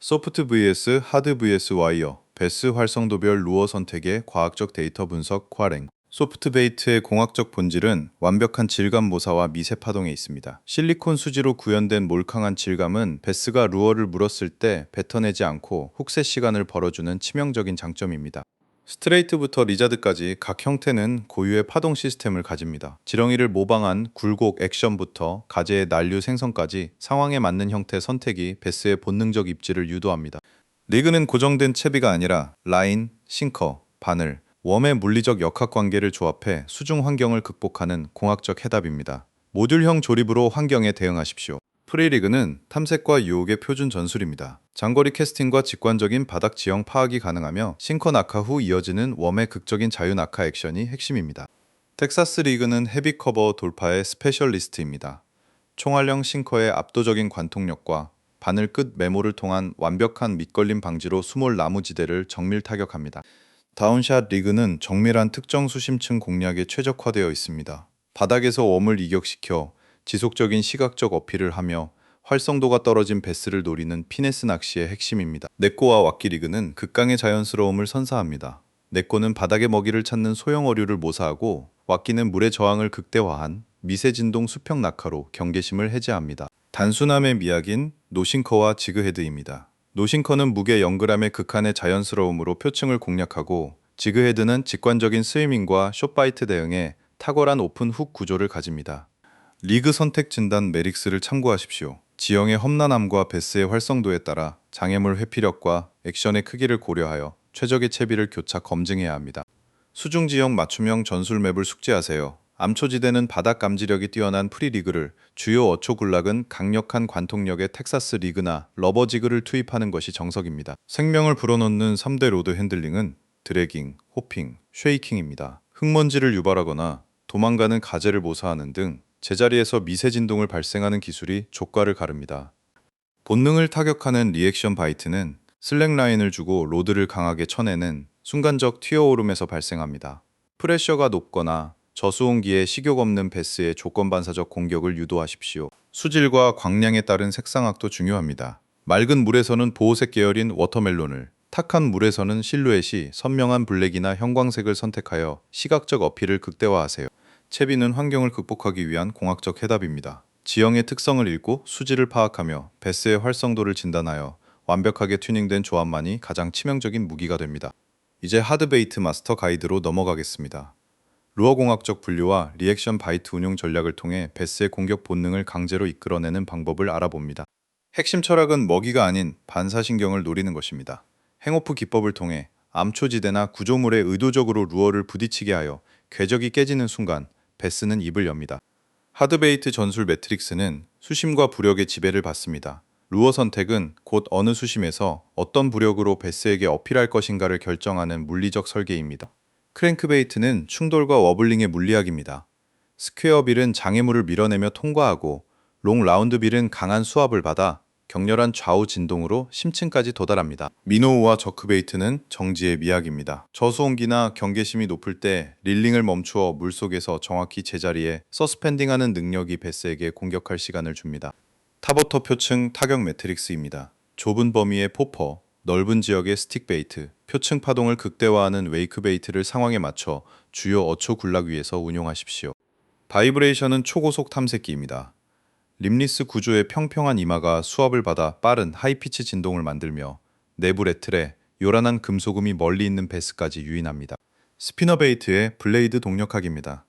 소프트 vs 하드 vs 와이어, 베스 활성도별 루어 선택의 과학적 데이터 분석 활행. 소프트 베이트의 공학적 본질은 완벽한 질감 모사와 미세 파동에 있습니다. 실리콘 수지로 구현된 몰캉한 질감은 베스가 루어를 물었을 때 뱉어내지 않고 훅셋 시간을 벌어주는 치명적인 장점입니다. 스트레이트부터 리자드까지 각 형태는 고유의 파동 시스템을 가집니다. 지렁이를 모방한 굴곡 액션부터 가재의 난류 생성까지 상황에 맞는 형태 선택이 베스의 본능적 입지를 유도합니다. 리그는 고정된 채비가 아니라 라인, 싱커, 바늘, 웜의 물리적 역학관계를 조합해 수중 환경을 극복하는 공학적 해답입니다. 모듈형 조립으로 환경에 대응하십시오. 프리리그는 탐색과 유혹의 표준 전술입니다. 장거리 캐스팅과 직관적인 바닥 지형 파악이 가능하며 싱커 낙하 후 이어지는 웜의 극적인 자유 낙하 액션이 핵심입니다. 텍사스 리그는 헤비 커버 돌파의 스페셜리스트입니다. 총알형 싱커의 압도적인 관통력과 바늘 끝 메모를 통한 완벽한 밑걸림 방지로 수몰 나무지대를 정밀 타격합니다. 다운샷 리그는 정밀한 특정 수심층 공략에 최적화되어 있습니다. 바닥에서 웜을 이격시켜 지속적인 시각적 어필을 하며 활성도가 떨어진 베스를 노리는 피네스 낚시의 핵심입니다. 네꼬와 왁기 리그는 극강의 자연스러움을 선사합니다. 네꼬는 바닥의 먹이를 찾는 소형 어류를 모사하고 왁기는 물의 저항을 극대화한 미세 진동 수평 낙하로 경계심을 해제합니다. 단순함의 미학인 노싱커와 지그헤드입니다. 노싱커는 무게 0g의 극한의 자연스러움으로 표층을 공략하고 지그헤드는 직관적인 스위밍과 숏바이트 대응에 탁월한 오픈 훅 구조를 가집니다. 리그 선택 진단 메릭스를 참고하십시오. 지형의 험난함과 베스의 활성도에 따라 장애물 회피력과 액션의 크기를 고려하여 최적의 채비를 교차 검증해야 합니다. 수중 지형 맞춤형 전술 맵을 숙지하세요. 암초지대는 바닥 감지력이 뛰어난 프리리그를, 주요 어초 군락은 강력한 관통력의 텍사스 리그나 러버지그를 투입하는 것이 정석입니다. 생명을 불어넣는 3대 로드 핸들링은 드래깅, 호핑, 쉐이킹입니다. 흙먼지를 유발하거나 도망가는 가재를 모사하는 등 제자리에서 미세 진동을 발생하는 기술이 족과를 가릅니다. 본능을 타격하는 리액션 바이트는 슬랙 라인을 주고 로드를 강하게 쳐내는 순간적 튀어오름에서 발생합니다. 프레셔가 높거나 저수온기에 식욕 없는 베스의 조건 반사적 공격을 유도하십시오. 수질과 광량에 따른 색상학도 중요합니다. 맑은 물에서는 보호색 계열인 워터멜론을, 탁한 물에서는 실루엣이 선명한 블랙이나 형광색을 선택하여 시각적 어필을 극대화하세요. 채비는 환경을 극복하기 위한 공학적 해답입니다. 지형의 특성을 읽고 수질을 파악하며 베스의 활성도를 진단하여 완벽하게 튜닝된 조합만이 가장 치명적인 무기가 됩니다. 이제 하드베이트 마스터 가이드로 넘어가겠습니다. 루어 공학적 분류와 리액션 바이트 운용 전략을 통해 베스의 공격 본능을 강제로 이끌어내는 방법을 알아봅니다. 핵심 철학은 먹이가 아닌 반사신경을 노리는 것입니다. 행오프 기법을 통해 암초지대나 구조물에 의도적으로 루어를 부딪히게 하여 궤적이 깨지는 순간 베스는 입을 엽니다. 하드베이트 전술 매트릭스는 수심과 부력의 지배를 받습니다. 루어 선택은 곧 어느 수심에서 어떤 부력으로 베스에게 어필할 것인가를 결정하는 물리적 설계입니다. 크랭크베이트는 충돌과 워블링의 물리학입니다. 스퀘어빌은 장애물을 밀어내며 통과하고 롱 라운드빌은 강한 수압을 받아 격렬한 좌우 진동으로 심층까지 도달합니다. 미노우와 저크베이트는 정지의 미학입니다. 저수온기나 경계심이 높을 때 릴링을 멈추어 물속에서 정확히 제자리에 서스펜딩하는 능력이 베스에게 공격할 시간을 줍니다. 타버터 표층 타격 매트릭스입니다. 좁은 범위의 포퍼, 넓은 지역의 스틱 베이트, 표층 파동을 극대화하는 웨이크 베이트를 상황에 맞춰 주요 어초 군락 위에서 운용하십시오. 바이브레이션은 초고속 탐색기입니다. 림리스 구조의 평평한 이마가 수압을 받아 빠른 하이피치 진동을 만들며 내부 레틀에 요란한 금소금이 멀리 있는 베스까지 유인합니다. 스피너 베이트의 블레이드 동력학입니다.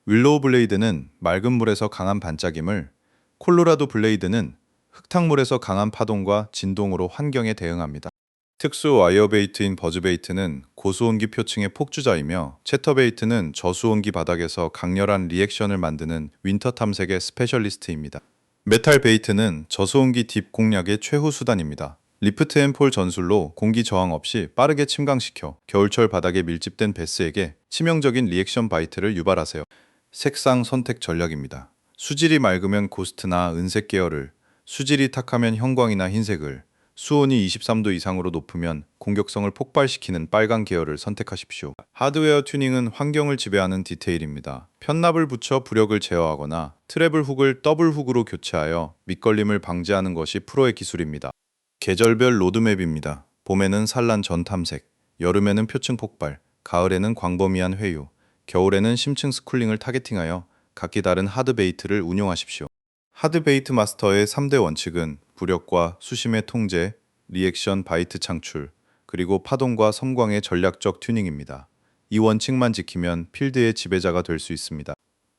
윌로우 블레이드는 맑은 물에서 강한 반짝임을, 콜로라도 블레이드는 흙탕물에서 강한 파동과 진동으로 환경에 대응합니다. 특수 와이어 베이트인 버즈 베이트는 고수온기 표층의 폭주자이며 채터 베이트는 저수온기 바닥에서 강렬한 리액션을 만드는 윈터 탐색의 스페셜리스트입니다. 메탈 베이트는 저수온기 딥 공략의 최후 수단입니다. 리프트 앤 폴 전술로 공기 저항 없이 빠르게 침강시켜 겨울철 바닥에 밀집된 베스에게 치명적인 리액션 바이트를 유발하세요. 색상 선택 전략입니다. 수질이 맑으면 고스트나 은색 계열을, 수질이 탁하면 형광이나 흰색을, 수온이 23도 이상으로 높으면 공격성을 폭발시키는 빨간 계열을 선택하십시오. 하드웨어 튜닝은 환경을 지배하는 디테일입니다. 편납을 붙여 부력을 제어하거나 트래블 훅을 더블 훅으로 교체하여 밑걸림을 방지하는 것이 프로의 기술입니다. 계절별 로드맵입니다. 봄에는 산란 전 탐색, 여름에는 표층 폭발, 가을에는 광범위한 회유, 겨울에는 심층 스쿨링을 타겟팅하여 각기 다른 하드베이트를 운용하십시오. 하드베이트 마스터의 3대 원칙은 부력과 수심의 통제, 리액션 바이트 창출, 그리고 파동과 섬광의 전략적 튜닝입니다. 이 원칙만 지키면 필드의 지배자가 될 수 있습니다.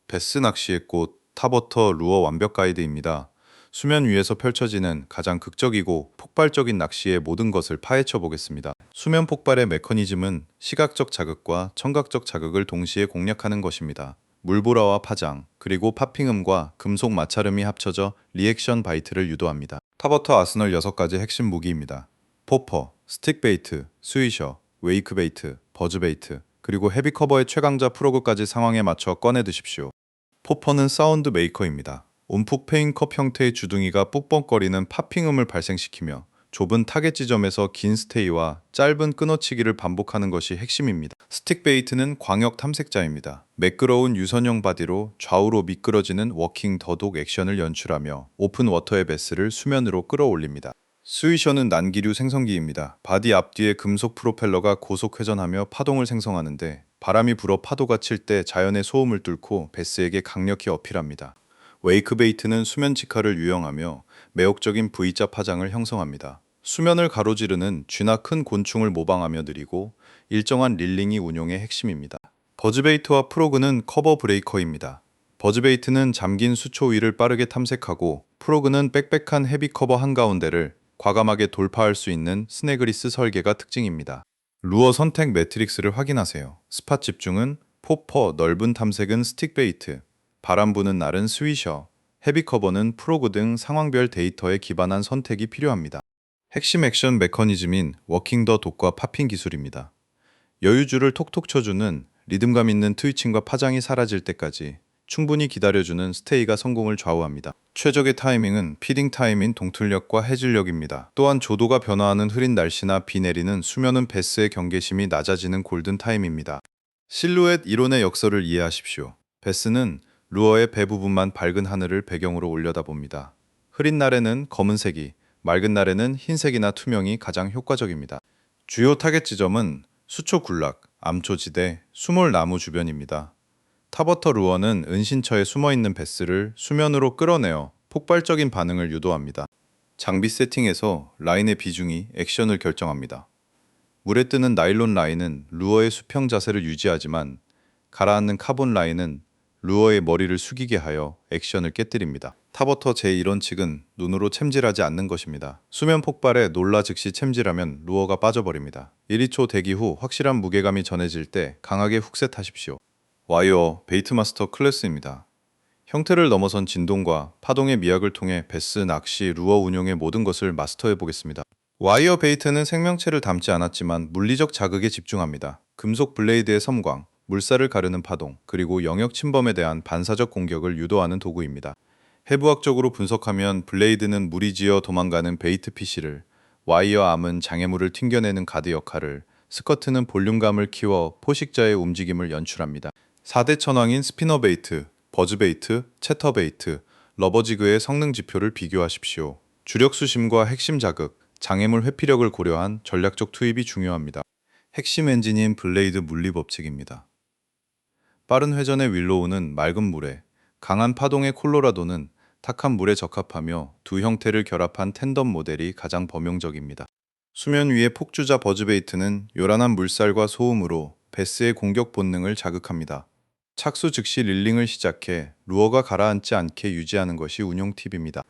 베스 낚시의 꽃, 탑워터 루어 완벽 가이드입니다. 수면 위에서 펼쳐지는 가장 극적이고 폭발적인 낚시의 모든 것을 파헤쳐 보겠습니다. 수면 폭발의 메커니즘은 시각적 자극과 청각적 자극을 동시에 공략하는 것입니다. 물보라와 파장, 그리고 파핑음과 금속 마찰음이 합쳐져 리액션 바이트를 유도합니다. 탑워터 아스널 6가지 핵심 무기입니다. 포퍼, 스틱 베이트, 스위셔, 웨이크 베이트, 버즈 베이트, 그리고 헤비 커버의 최강자 프로그까지 상황에 맞춰 꺼내 드십시오. 포퍼는 사운드 메이커입니다. 온폭 페인컵 형태의 주둥이가 뽁뽁거리는 파핑음을 발생시키며 좁은 타겟 지점에서 긴 스테이와 짧은 끊어치기를 반복하는 것이 핵심입니다. 스틱 베이트는 광역 탐색자입니다. 매끄러운 유선형 바디로 좌우로 미끄러지는 워킹 더독 액션을 연출하며 오픈 워터의 베스를 수면으로 끌어올립니다. 스위셔는 난기류 생성기입니다. 바디 앞뒤의 금속 프로펠러가 고속 회전하며 파동을 생성하는데 바람이 불어 파도가 칠 때 자연의 소음을 뚫고 베스에게 강력히 어필합니다. 웨이크베이트는 수면 직화를 유형하며 매혹적인 V자 파장을 형성합니다. 수면을 가로지르는 쥐나 큰 곤충을 모방하며 느리고 일정한 릴링이 운용의 핵심입니다. 버즈베이트와 프로그는 커버 브레이커입니다. 버즈베이트는 잠긴 수초 위를 빠르게 탐색하고 프로그는 빽빽한 헤비 커버 한가운데를 과감하게 돌파할 수 있는 스네그리스 설계가 특징입니다. 루어 선택 매트릭스를 확인하세요. 스팟 집중은 포퍼, 넓은 탐색은 스틱 베이트, 바람 부는 날은 스위셔, 헤비 커버는 프로그 등 상황별 데이터에 기반한 선택이 필요합니다. 핵심 액션 메커니즘인 워킹 더 독과 파핑 기술입니다. 여유줄을 톡톡 쳐주는 리듬감 있는 트위칭과 파장이 사라질 때까지 충분히 기다려주는 스테이가 성공을 좌우합니다. 최적의 타이밍은 피딩 타임인 동틀력과 해질력입니다. 또한 조도가 변화하는 흐린 날씨나 비 내리는 수면은 베스의 경계심이 낮아지는 골든 타임입니다. 실루엣 이론의 역설을 이해하십시오. 베스는 루어의 배 부분만 밝은 하늘을 배경으로 올려다봅니다. 흐린 날에는 검은색이, 맑은 날에는 흰색이나 투명이 가장 효과적입니다. 주요 타겟 지점은 수초 군락, 암초지대, 수몰 나무 주변입니다. 탑워터 루어는 은신처에 숨어있는 베스를 수면으로 끌어내어 폭발적인 반응을 유도합니다. 장비 세팅에서 라인의 비중이 액션을 결정합니다. 물에 뜨는 나일론 라인은 루어의 수평 자세를 유지하지만 가라앉는 카본 라인은 루어의 머리를 숙이게 하여 액션을 깨뜨립니다. 탑워터 제1원칙은 눈으로 챔질하지 않는 것입니다. 수면 폭발에 놀라 즉시 챔질하면 루어가 빠져버립니다. 1, 2초 대기 후 확실한 무게감이 전해질 때 강하게 훅셋하십시오. 와이어 베이트마스터 클래스입니다. 형태를 넘어선 진동과 파동의 미학을 통해 베스, 낚시, 루어 운용의 모든 것을 마스터해 보겠습니다. 와이어 베이트는 생명체를 담지 않았지만 물리적 자극에 집중합니다. 금속 블레이드의 섬광, 물살을 가르는 파동, 그리고 영역 침범에 대한 반사적 공격을 유도하는 도구입니다. 해부학적으로 분석하면 블레이드는 무리지어 도망가는 베이트 피시를, 와이어 암은 장애물을 튕겨내는 가드 역할을, 스커트는 볼륨감을 키워 포식자의 움직임을 연출합니다. 4대 천왕인 스피너 베이트, 버즈 베이트, 채터 베이트, 러버지그의 성능 지표를 비교하십시오. 주력 수심과 핵심 자극, 장애물 회피력을 고려한 전략적 투입이 중요합니다. 핵심 엔진인 블레이드 물리 법칙입니다. 빠른 회전의 윌로우는 맑은 물에, 강한 파동의 콜로라도는 탁한 물에 적합하며 두 형태를 결합한 텐덤 모델이 가장 범용적입니다. 수면 위의 폭주자 버즈베이트는 요란한 물살과 소음으로 베스의 공격 본능을 자극합니다. 착수 즉시 릴링을 시작해 루어가 가라앉지 않게 유지하는 것이 운용 팁입니다.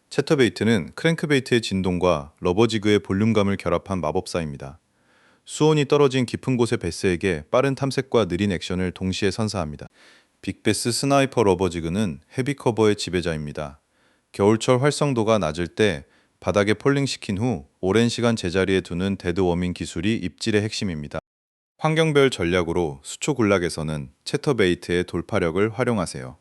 채터베이트는 크랭크베이트의 진동과 러버지그의 볼륨감을 결합한 마법사입니다. 수온이 떨어진 깊은 곳의 베스에게 빠른 탐색과 느린 액션을 동시에 선사합니다. 빅베스 스나이퍼 러버지그는 헤비 커버의 지배자입니다. 겨울철 활성도가 낮을 때 바닥에 폴링시킨 후 오랜 시간 제자리에 두는 데드워밍 기술이 입질의 핵심입니다. 환경별 전략으로 수초 군락에서는 채터베이트의 돌파력을 활용하세요.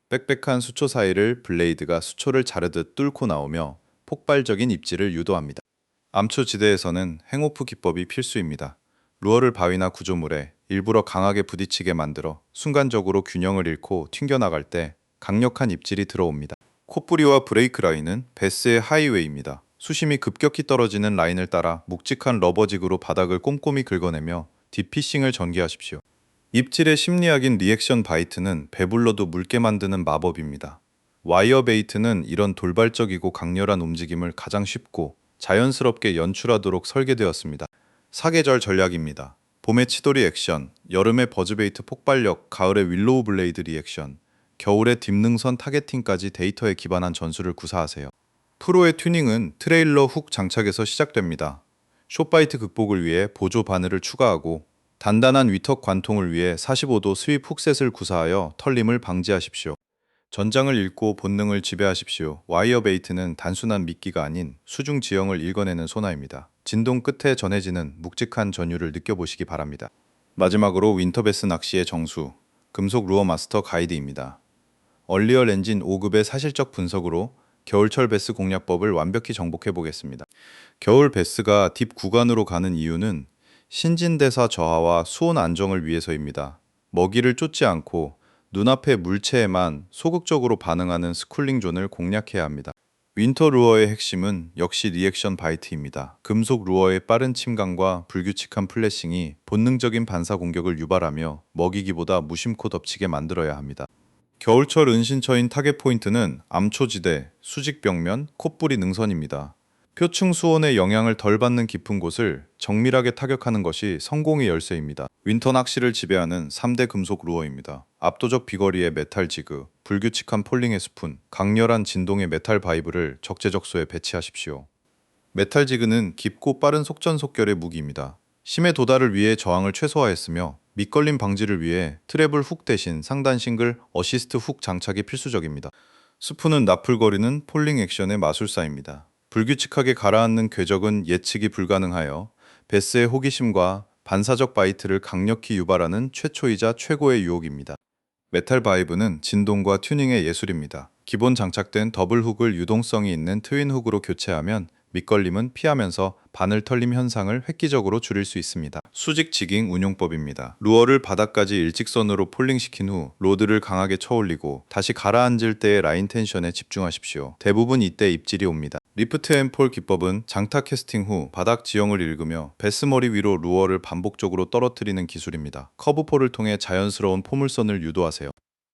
빽빽한 수초 사이를 블레이드가 수초를 자르듯 뚫고 나오며 폭발적인 입질을 유도합니다. 암초 지대에서는 행오프 기법이 필수입니다. 루어를 바위나 구조물에 일부러 강하게 부딪히게 만들어 순간적으로 균형을 잃고 튕겨나갈 때 강력한 입질이 들어옵니다. 콧부리와 브레이크 라인은 베스의 하이웨이입니다. 수심이 급격히 떨어지는 라인을 따라 묵직한 러버직으로 바닥을 꼼꼼히 긁어내며 딥피싱을 전개하십시오. 입질의 심리학인 리액션 바이트는 배불러도 묽게 만드는 마법입니다. 와이어 베이트는 이런 돌발적이고 강렬한 움직임을 가장 쉽고 자연스럽게 연출하도록 설계되었습니다. 사계절 전략입니다. 봄의 치돌이 액션, 여름의 버즈베이트 폭발력, 가을의 윌로우 블레이드 리액션, 겨울의 딥능선 타겟팅까지 데이터에 기반한 전술을 구사하세요. 프로의 튜닝은 트레일러 훅 장착에서 시작됩니다. 숏바이트 극복을 위해 보조 바늘을 추가하고 단단한 위턱 관통을 위해 45도 스윕 훅셋을 구사하여 털림을 방지하십시오. 전장을 읽고 본능을 지배하십시오. 와이어 베이트는 단순한 미끼가 아닌 수중 지형을 읽어내는 소나입니다. 진동 끝에 전해지는 묵직한 전율을 느껴보시기 바랍니다. 마지막으로 윈터베스 낚시의 정수, 금속 루어 마스터 가이드입니다. 얼리얼 엔진 5급의 사실적 분석으로 겨울철 베스 공략법을 완벽히 정복해 보겠습니다. 겨울 베스가 딥 구간으로 가는 이유는 신진대사 저하와 수온 안정을 위해서입니다. 먹이를 쫓지 않고 눈앞의 물체에만 소극적으로 반응하는 스쿨링 존을 공략해야 합니다. 윈터 루어의 핵심은 역시 리액션 바이트입니다. 금속 루어의 빠른 침강과 불규칙한 플래싱이 본능적인 반사 공격을 유발하며 먹이기보다 무심코 덮치게 만들어야 합니다. 겨울철 은신처인 타겟 포인트는 암초지대, 수직벽면, 콧불이 능선입니다. 표층 수온의 영향을 덜 받는 깊은 곳을 정밀하게 타격하는 것이 성공의 열쇠입니다. 윈터 낚시를 지배하는 3대 금속 루어입니다. 압도적 비거리의 메탈 지그, 불규칙한 폴링의 스푼, 강렬한 진동의 메탈 바이브를 적재적소에 배치하십시오. 메탈 지그는 깊고 빠른 속전속결의 무기입니다. 심의 도달을 위해 저항을 최소화했으며 밑걸림 방지를 위해 트래블 훅 대신 상단 싱글, 어시스트 훅 장착이 필수적입니다. 스푼은 나풀거리는 폴링 액션의 마술사입니다. 불규칙하게 가라앉는 궤적은 예측이 불가능하여 베스의 호기심과 반사적 바이트를 강력히 유발하는 최초이자 최고의 유혹입니다. 메탈 바이브는 진동과 튜닝의 예술입니다. 기본 장착된 더블 훅을 유동성이 있는 트윈 훅으로 교체하면 밑걸림은 피하면서 바늘 털림 현상을 획기적으로 줄일 수 있습니다. 수직 지깅 운용법입니다. 루어를 바닥까지 일직선으로 폴링시킨 후 로드를 강하게 쳐올리고 다시 가라앉을 때의 라인 텐션에 집중하십시오. 대부분 이때 입질이 옵니다. 리프트 앤 폴 기법은 장타 캐스팅 후 바닥 지형을 읽으며 베스머리 위로 루어를 반복적으로 떨어뜨리는 기술입니다. 커브폴을 통해 자연스러운 포물선을 유도하세요.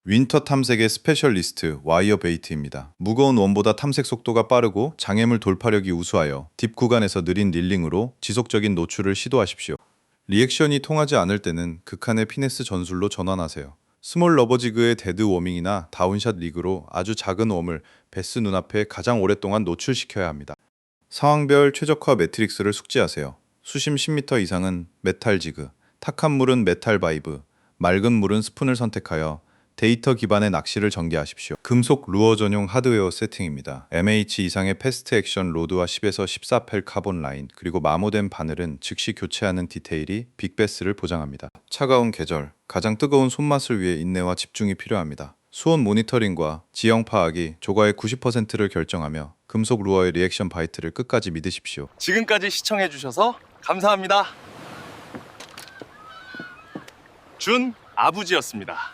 윈터 탐색의 스페셜리스트 와이어 베이트입니다. 무거운 원보다 탐색 속도가 빠르고 장애물 돌파력이 우수하여 딥 구간에서 느린 릴링으로 지속적인 노출을 시도하십시오. 리액션이 통하지 않을 때는 극한의 피네스 전술로 전환하세요. 스몰 러버지그의 데드 워밍이나 다운샷 리그로 아주 작은 웜을 베스 눈앞에 가장 오랫동안 노출시켜야 합니다. 상황별 최적화 매트릭스를 숙지하세요. 수심 10m 이상은 메탈 지그, 탁한 물은 메탈 바이브, 맑은 물은 스푼을 선택하여 데이터 기반의 낚시를 전개하십시오. 금속 루어 전용 하드웨어 세팅입니다. MH 이상의 패스트 액션 로드와 10에서 14펠 카본 라인, 그리고 마모된 바늘은 즉시 교체하는 디테일이 빅베스를 보장합니다. 차가운 계절, 가장 뜨거운 손맛을 위해 인내와 집중이 필요합니다. 수온 모니터링과 지형 파악이 조과의 90%를 결정하며 금속 루어의 리액션 바이트를 끝까지 믿으십시오. 지금까지 시청해주셔서 감사합니다. 준 아부지였습니다.